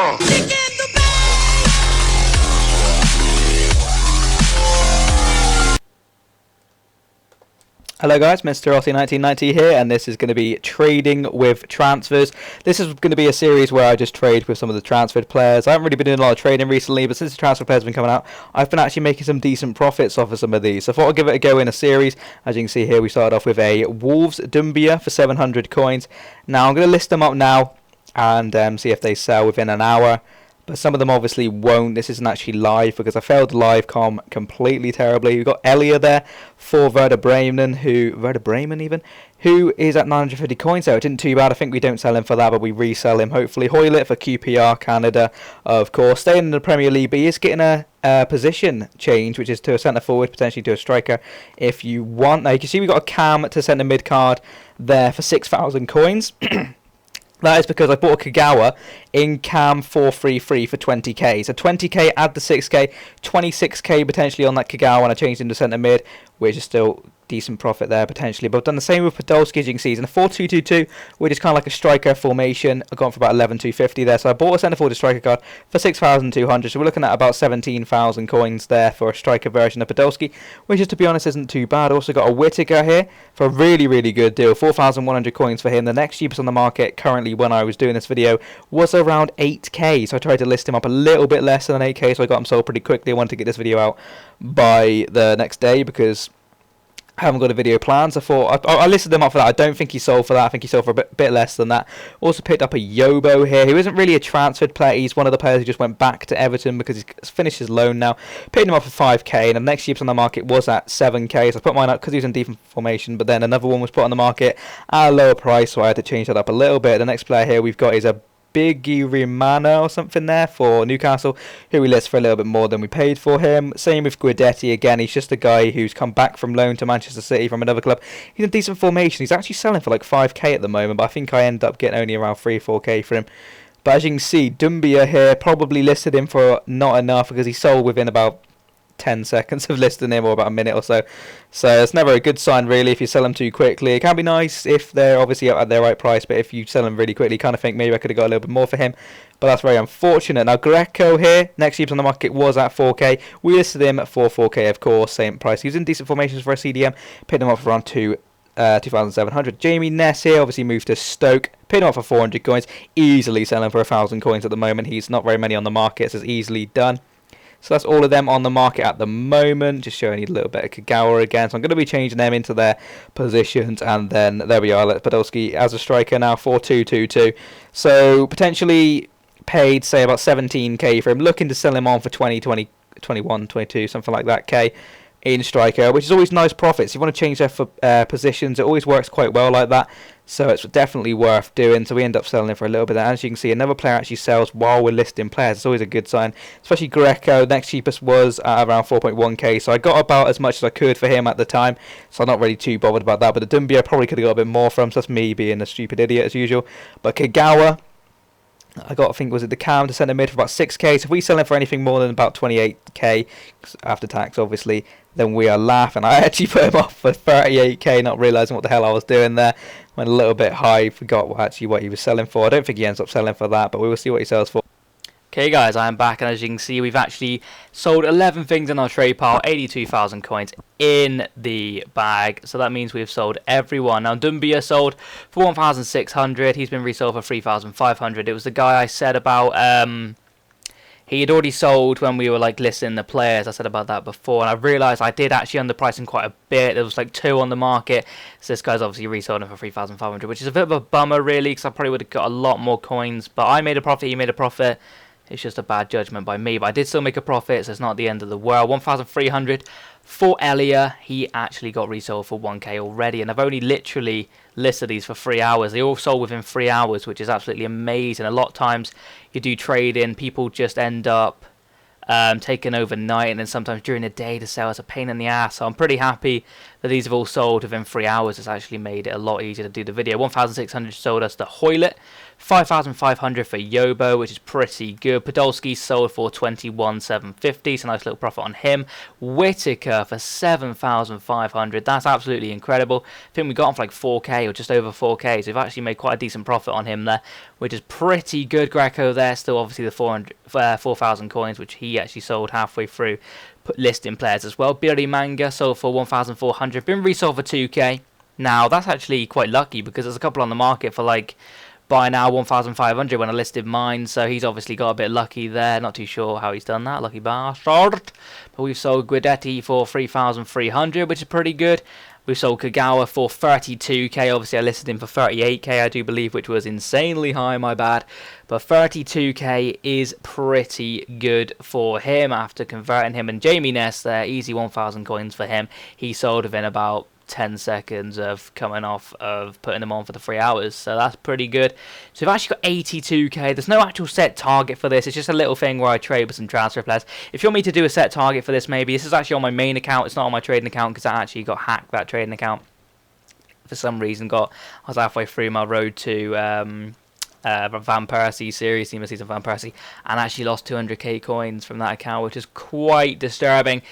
Hello guys, Mr. Aussie 1990 here, and this is going to be trading with transfers. This is going to be a series where I just trade with some of the transferred players. I haven't really been doing a lot of trading recently, but since the transfer players have been coming out, I've been actually making some decent profits off of some of these. So I thought I'd give it a go in a series. As you can see here, we started off with a Wolves Dumbia for 700 coins. Now I'm going to list them up now and see if they sell within an hour. But some of them obviously won't. This isn't actually live because I failed live com completely terribly. We've got Elia there for Werder Bremen, who is at 950 coins. So it isn't too bad. I think we don't sell him for that, but we resell him hopefully. Hoylett for QPR Canada, of course, staying in the Premier League, but he is getting a position change, which is to a centre forward, potentially to a striker if you want. Now you can see we've got a Cam to centre mid card there for 6,000 coins. That is because I bought a Kagawa in Cam 433 for 20k. So 20k, add the 6k, 26k potentially on that Kagawa, and I changed him to centre mid, which is still decent profit there potentially. But I've done the same with Podolski, as you can see. He's in a 4-2-2-2, which is kind of like a striker formation. I've gone for about 11,250 there. So I bought a centre forward striker card for 6,200. So we're looking at about 17,000 coins there for a striker version of Podolski, which is, to be honest, isn't too bad. Also got a Whittaker here for a really, really good deal. 4,100 coins for him. The next cheapest on the market currently when I was doing this video was around 8k. So I tried to list him up a little bit less than 8k. So I got him sold pretty quickly. I wanted to get this video out by the next day because I haven't got a video planned. So I thought I listed them up for that. I don't think he sold for that. I think he sold for a bit less than that. Also picked up a Yobo here, who isn't really a transferred player. He's one of the players who just went back to Everton because he's finished his loan now. Picked him up for 5k, and the next cheapest on the market was at 7k. So I put mine up because he was in decent formation, but then another one was put on the market at a lower price, so I had to change that up a little bit. The next player here we've got is a Biggie Rimana or something there for Newcastle, who we list for a little bit more than we paid for him. Same with Guidetti again. He's just a guy who's come back from loan to Manchester City from another club. He's in decent formation. He's actually selling for like 5k at the moment, but I think I end up getting only around 3-4k for him. But as you can see, Dumbia here probably listed him for not enough because he sold within about 10 seconds of listing him, or about a minute or so. So it's never a good sign really if you sell them too quickly. It can be nice if they're obviously at their right price, but if you sell them really quickly, you kind of think maybe I could have got a little bit more for him, but that's very unfortunate. Now Greco here, next cheapest on the market was at 4k. We listed him for 4k, of course, same price. He was in decent formations for a CDM, picked him up for around 2,700. Jamie Ness here obviously moved to Stoke, picked him up for 400 coins, easily selling for 1,000 coins at the moment. He's not very many on the market, so it's easily done. So that's all of them on the market at the moment. Just showing you a little bit of Kagawa again. So I'm going to be changing them into their positions. And then there we are. Let's Podolski as a striker now, 4-2-2-2. So potentially paid, say, about 17k for him. Looking to sell him on for 20, 21, 22, something like that, k in striker, which is always nice profits. You want to change their positions. It always works quite well like that. So it's definitely worth doing. So we end up selling it for a little bit. And as you can see, another player actually sells while we're listing players. It's always a good sign. Especially Greco. Next cheapest was at around 4.1k. So I got about as much as I could for him at the time. So I'm not really too bothered about that. But the Dumbia I probably could have got a bit more from. So that's me being a stupid idiot as usual. But Kagawa, I got, I think, was it the Cam to centre mid for about 6k. So if we sell it for anything more than about 28k, after tax obviously, then we are laughing. I actually put him off for 38k, not realising what the hell I was doing there. Went a little bit high, forgot what he was selling for. I don't think he ends up selling for that, but we will see what he sells for. Okay guys, I am back, and as you can see, we've actually sold 11 things in our trade pile, 82,000 coins in the bag. So that means we've sold everyone. Now Dumbia sold for 1,600. He's been resold for 3,500. It was the guy I said about, he had already sold when we were like listing the players. I said about that before, and I realised I did actually underprice him quite a bit. There was like 2 on the market. So this guy's obviously resold him for 3,500, which is a bit of a bummer really, because I probably would have got a lot more coins. But I made a profit, he made a profit. It's just a bad judgment by me, but I did still make a profit, so it's not the end of the world. 1,300 for Elia. He actually got resold for 1k already, and I've only literally listed these for 3 hours. They all sold within 3 hours, which is absolutely amazing. A lot of times you do trading, people just end up taking overnight, and then sometimes during the day to sell. It's a pain in the ass. So I'm pretty happy that these have all sold within 3 hours has actually made it a lot easier to do the video. 1,600 sold us the Hoylett, 5,500 for Yobo, which is pretty good. Podolski sold for 21,750, so nice little profit on him. Whitaker for 7,500, that's absolutely incredible. I think we got him for like 4k or just over 4k, so we've actually made quite a decent profit on him there, which is pretty good. Greco there, still obviously the 4,000 coins, which he actually sold halfway through listing players as well. Billy Manga sold for 1,400, been resold for 2k. Now that's actually quite lucky because there's a couple on the market for like buy now 1,500 when I listed mine, so he's obviously got a bit lucky there. Not too sure how he's done that, lucky bastard. But we've sold Guidetti for 3,300, which is pretty good. We sold Kagawa for 32k. Obviously, I listed him for 38k, I do believe, which was insanely high, my bad. But 32k is pretty good for him after converting him. And Jamie Ness there, easy 1,000 coins for him. He sold within about 10 seconds of coming off of putting them on for the 3 hours, so that's pretty good. So we've actually got 82k. There's no actual set target for this, it's just a little thing where I trade with some transfer players. If you want me to do a set target for this, maybe this is actually on my main account, it's not on my trading account because I actually got hacked, that trading account for some reason. I was halfway through my road to Van Persie series, Team of Season Van Persie, and actually lost 200k coins from that account, which is quite disturbing.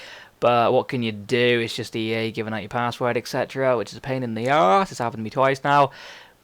But what can you do? It's just EA giving out your password, etc., which is a pain in the arse. It's happened to me twice now.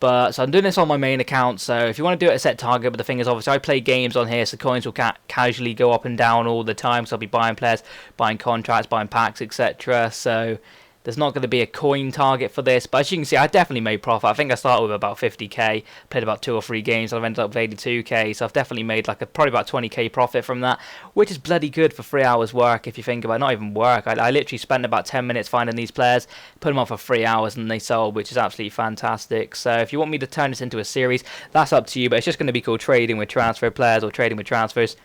But so I'm doing this on my main account. So if you want to do it at a set target, but the thing is, obviously, I play games on here, so coins will casually go up and down all the time. So I'll be buying players, buying contracts, buying packs, etc. So there's not going to be a coin target for this, but as you can see, I definitely made profit. I think I started with about 50k, played about 2 or 3 games, I've ended up with 82k, so I've definitely made like probably about 20k profit from that, which is bloody good for 3 hours work if you think about it. Not even work, I literally spent about 10 minutes finding these players, put them on for 3 hours and they sold, which is absolutely fantastic. So if you want me to turn this into a series, that's up to you, but it's just going to be called Trading with Transfer Players or Trading with Transfers.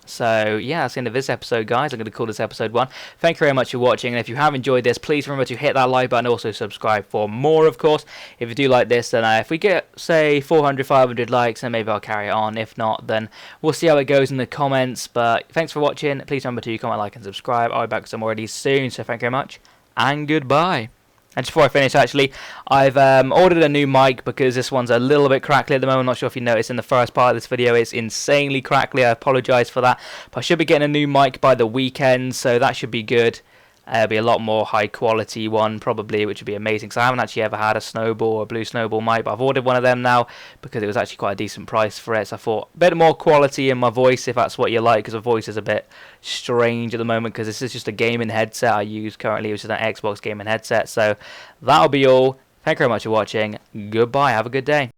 So yeah, that's the end of this episode, guys. I'm going to call this episode 1. Thank you very much for watching, and if you have enjoyed this, please remember to hit that like button and also subscribe for more, of course. If you do like this, then if we get, say, 400, 500 likes, then maybe I'll carry it on. If not, then we'll see how it goes in the comments. But thanks for watching. Please remember to comment, like, and subscribe. I'll be back with some more of these soon, so thank you very much, and goodbye. And just before I finish, actually, I've ordered a new mic because this one's a little bit crackly at the moment. Not sure if you noticed in the first part of this video, it's insanely crackly. I apologise for that. But I should be getting a new mic by the weekend, so that should be good. It'll be a lot more high quality one probably, which would be amazing because I haven't actually ever had a Snowball or a Blue Snowball mic, but I've ordered one of them now because it was actually quite a decent price for it. So I thought a bit more quality in my voice if that's what you like, because the voice is a bit strange at the moment because this is just a gaming headset I use currently, which is an Xbox gaming headset. So that'll be all. Thank you very much for watching. Goodbye. Have a good day.